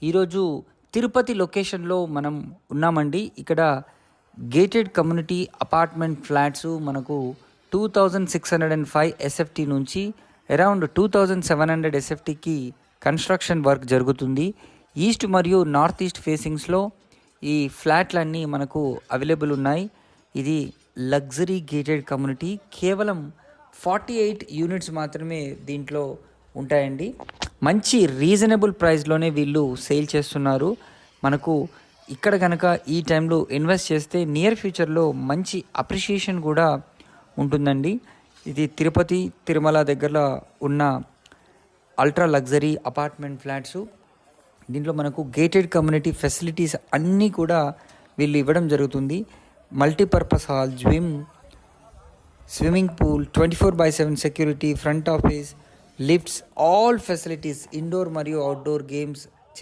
ఈరోజు తిరుపతి లొకేషన్లో మనం ఉన్నామండి. ఇక్కడ గేటెడ్ కమ్యూనిటీ అపార్ట్మెంట్ ఫ్లాట్స్ మనకు 2605 ఎస్ఎఫ్టీ నుంచి అరౌండ్ 2700 ఎస్ఎఫ్టీకి కన్స్ట్రక్షన్ వర్క్ జరుగుతుంది. ఈస్ట్ మరియు నార్త్ ఈస్ట్ ఫేసింగ్స్లో ఈ ఫ్లాట్లన్నీ మనకు అవైలబుల్ ఉన్నాయి. ఇది లగ్జరీ గేటెడ్ కమ్యూనిటీ. కేవలం 48 యూనిట్స్ మాత్రమే దీంట్లో ఉంటాయండి. మంచి రీజనబుల్ ప్రైస్లోనే వీళ్ళు సేల్ చేస్తున్నారు. మనకు ఇక్కడ కనుక ఈ టైంలో ఇన్వెస్ట్ చేస్తే నియర్ ఫ్యూచర్లో మంచి అప్రిషియేషన్ కూడా ఉంటుందండి. ఇది తిరుపతి తిరుమల దగ్గరలో ఉన్న అల్ట్రా లగ్జరీ అపార్ట్మెంట్ ఫ్లాట్స్. దీంట్లో మనకు గేటెడ్ కమ్యూనిటీ ఫెసిలిటీస్ అన్నీ కూడా వీళ్ళు ఇవ్వడం జరుగుతుంది. Multipurpose hall, swimming pool, 24/7 security, front office, lifts, all facilities, indoor మరియు అవుట్డోర్ గేమ్స్